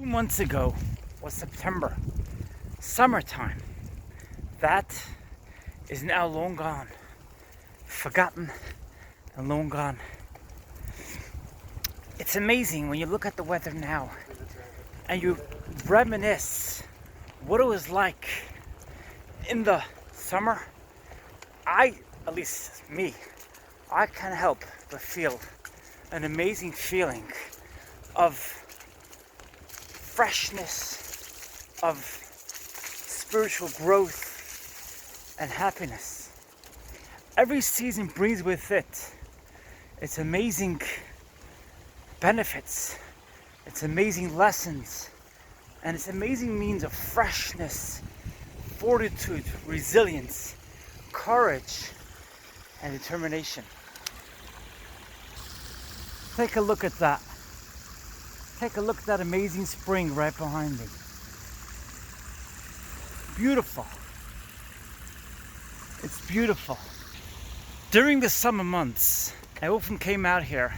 2 months ago was September, summertime. That is now long gone, forgotten and long gone. It's amazing when you look at the weather now and you reminisce what it was like in the summer. At least me, I can't help but feel an amazing feeling of freshness, of spiritual growth and happiness. Every season brings with it its amazing benefits, its amazing lessons, and its amazing means of freshness, fortitude, resilience, courage, and determination. Take a look at that. Take a look at that amazing spring right behind me. Beautiful. It's beautiful. During the summer months, I often came out here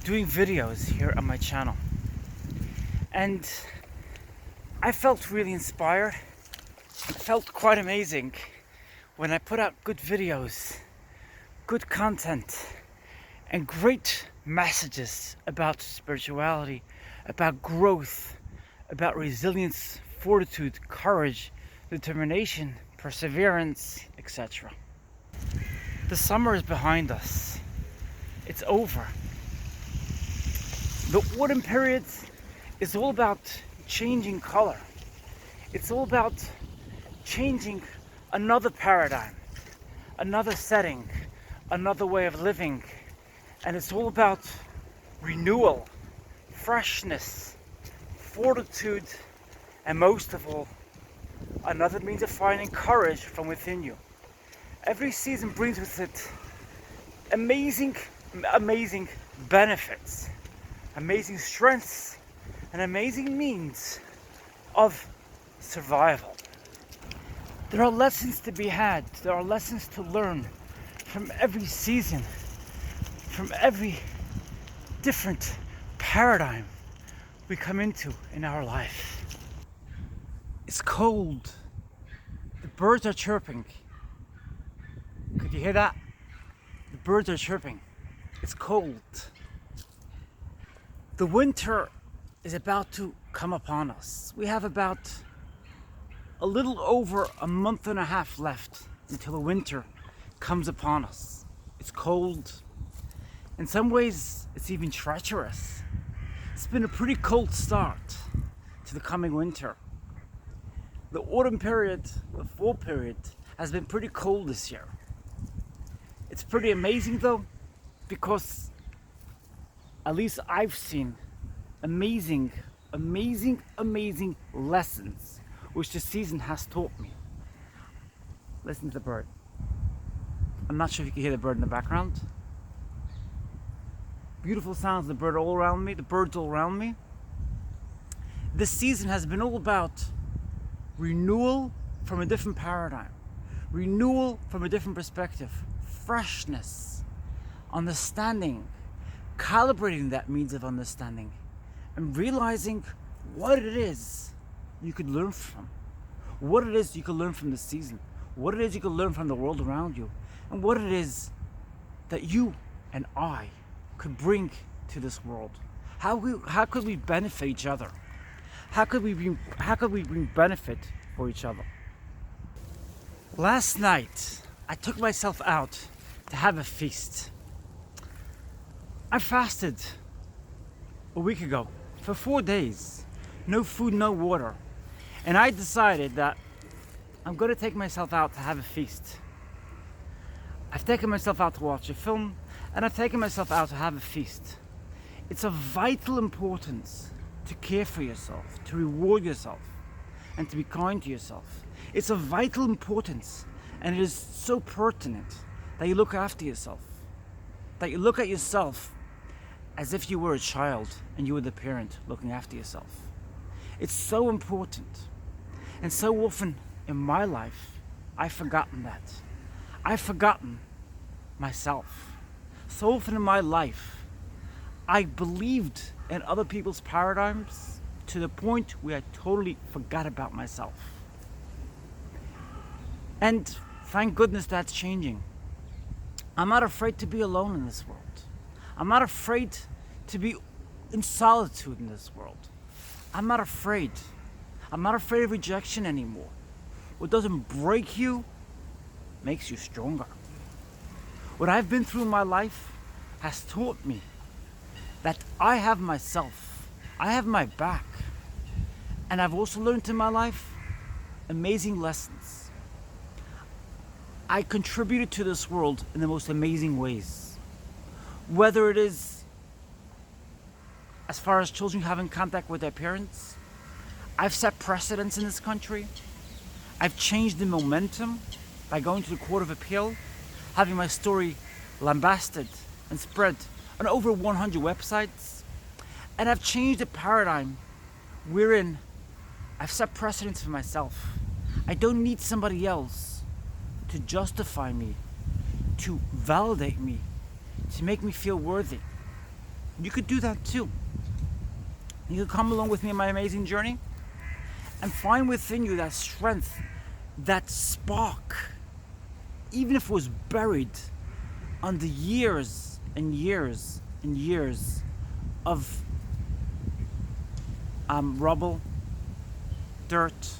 doing videos here on my channel. And I felt really inspired. It felt quite amazing when I put out good videos, good content, and great messages about spirituality, about growth, about resilience, fortitude, courage, determination, perseverance, etc. The summer is behind us. It's over. The autumn period is all about changing color. It's all about changing another paradigm, another setting, another way of living. And it's all about renewal, freshness, fortitude, and most of all, another means of finding courage from within you. Every season brings with it amazing benefits, amazing strengths, and amazing means of survival. There are lessons to be had, there are lessons to learn from every season, from every different paradigm we come into in our life. It's cold. The birds are chirping. Could you hear that? The birds are chirping. It's cold. The winter is about to come upon us. We have about a little over a month and a half left until the winter comes upon us. It's cold. In some ways, it's even treacherous. It's been a pretty cold start to the coming winter. The autumn period, the fall period, has been pretty cold this year. It's pretty amazing though, because at least I've seen amazing lessons which the season has taught me. Listen to the bird. I'm not sure if you can hear the bird in the background. Beautiful sounds, the bird all around me, the birds all around me. This season has been all about renewal from a different paradigm, renewal from a different perspective, freshness, understanding, calibrating that means of understanding, and realizing what it is you could learn from, what it is you could learn from the season, what it is you could learn from the world around you, and what it is that you and I could bring to this world. How could we benefit each other? How could we bring benefit for each other? Last night, I took myself out to have a feast. I fasted a week ago for 4 days. No food, no water. And I decided that I'm going to take myself out to have a feast. I've taken myself out to watch a film, and I've taken myself out to have a feast. It's of vital importance to care for yourself, to reward yourself, and to be kind to yourself. It's of vital importance, and it is so pertinent that you look after yourself, that you look at yourself as if you were a child and you were the parent looking after yourself. It's so important. And so often in my life, I've forgotten that. I've forgotten myself. So often in my life, I believed in other people's paradigms. to the point where I totally forgot about myself. And thank goodness that's changing. I'm not afraid to be alone in this world. I'm not afraid to be in solitude in this world. I'm not afraid. I'm not afraid of rejection anymore. What doesn't break you makes you stronger. What I've been through in my life has taught me that I have myself. I have my back. And I've also learned in my life amazing lessons. I contributed to this world in the most amazing ways. Whether it is as far as children having contact with their parents, I've set precedents in this country. I've changed the momentum by going to the Court of Appeal, having my story lambasted and spread on over 100 websites. And I've changed the paradigm wherein I've set precedents for myself. I don't need somebody else to justify me, to validate me, to make me feel worthy. You could do that too. You could come along with me on my amazing journey and find within you that strength, that spark, even if it was buried under years and years and years of rubble, dirt,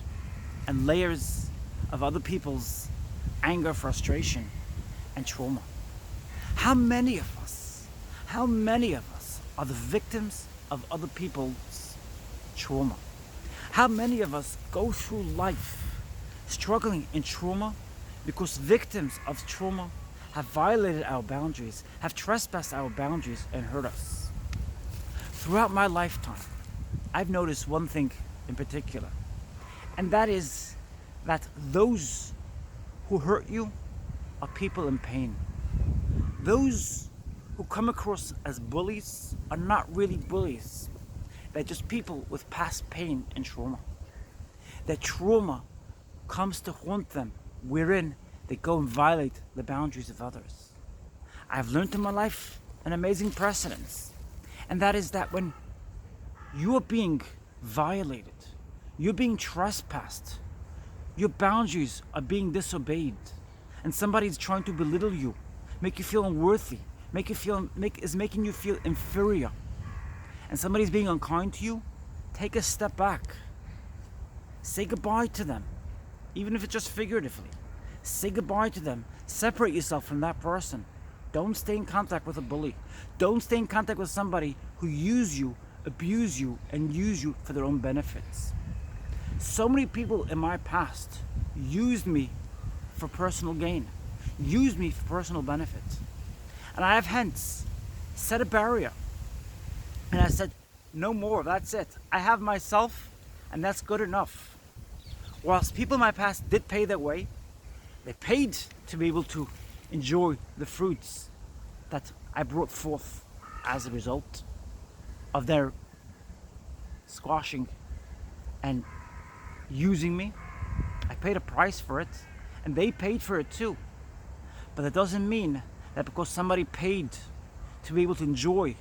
and layers of other people's anger, frustration, and trauma. How many of us are the victims of other people's trauma? How many of us go through life struggling in trauma because victims of trauma have violated our boundaries, have trespassed our boundaries, and hurt us? Throughout my lifetime, I've noticed one thing in particular, and that is that those who hurt you are people in pain. Those who come across as bullies are not really bullies. They're just people with past pain and trauma. Their trauma comes to haunt them, wherein they go and violate the boundaries of others. I've learned in my life an amazing precedence, and that is that when you are being violated, you're being trespassed, your boundaries are being disobeyed, and somebody's trying to belittle you, make you feel unworthy, is making you feel inferior, and somebody's being unkind to you, take a step back. Say goodbye to them, even if it's just figuratively. Say goodbye to them. Separate yourself from that person. Don't stay in contact with a bully. Don't stay in contact with somebody who use you, abuse you, and use you for their own benefits. So many people in my past used me for personal gain, used me for personal benefit. And I have hence set a barrier. And I said, no more, that's it. I have myself, and that's good enough. Whilst people in my past did pay their way, they paid to be able to enjoy the fruits that I brought forth as a result of their squashing and using me. I paid a price for it, and they paid for it too. But that doesn't mean that because somebody paid to be able to enjoy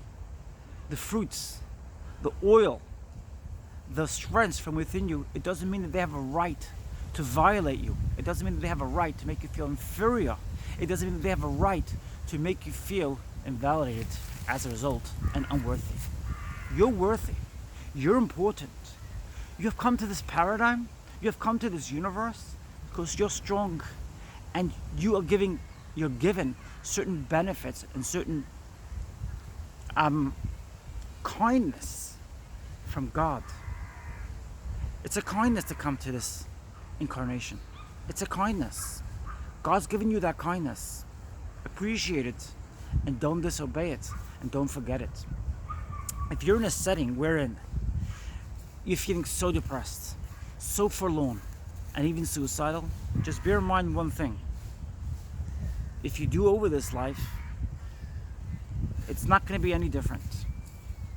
the fruits, the oil, the strengths from within you, it doesn't mean that they have a right to violate you. It doesn't mean that they have a right to make you feel inferior. It doesn't mean that they have a right to make you feel invalidated as a result and unworthy. You're worthy. You're important. You have come to this paradigm, you have come to this universe because you're strong, and you're given certain benefits and certain kindness from God. It's a kindness to come to this incarnation. It's a kindness. God's given you that kindness. Appreciate it, and don't disobey it, and don't forget it. If you're in a setting wherein you're feeling so depressed, so forlorn, and even suicidal, just bear in mind one thing. If you do over this life, it's not going to be any different.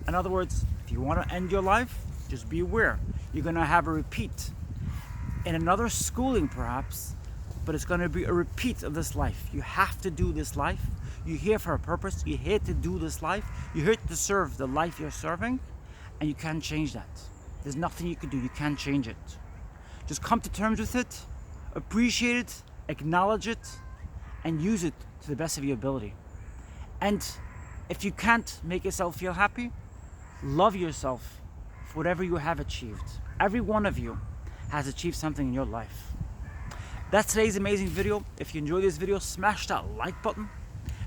In other words, if you want to end your life, just be aware. You're going to have a repeat in another schooling perhaps, but it's going to be a repeat of this life. You have to do this life. You're here for a purpose. You're here to do this life. You're here to serve the life you're serving, and you can't change that. There's nothing you can do. You can't change it. Just come to terms with it, appreciate it, acknowledge it, and use it to the best of your ability. And if you can't make yourself feel happy, love yourself for whatever you have achieved. Every one of you has achieved something in your life. That's today's amazing video. If you enjoyed this video, smash that like button.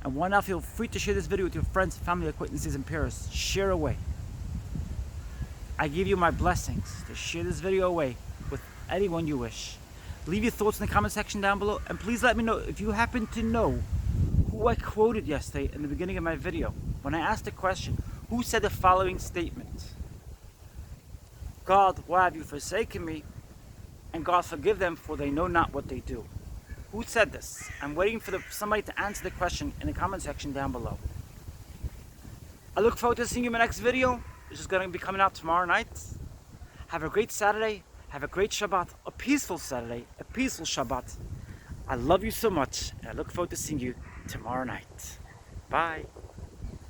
And why not feel free to share this video with your friends, family, acquaintances, and peers. Share away. I give you my blessings to share this video away with anyone you wish. Leave your thoughts in the comment section down below, and please let me know if you happen to know who I quoted yesterday in the beginning of my video when I asked the question, who said the following statement? God, why have you forsaken me? And God, forgive them, for they know not what they do. Who said this? I'm waiting for somebody to answer the question in the comment section down below. I look forward to seeing you in my next video, which is going to be coming out tomorrow night. Have a great Saturday. Have a great Shabbat. A peaceful Saturday. A peaceful Shabbat. I love you so much, and I look forward to seeing you tomorrow night. Bye.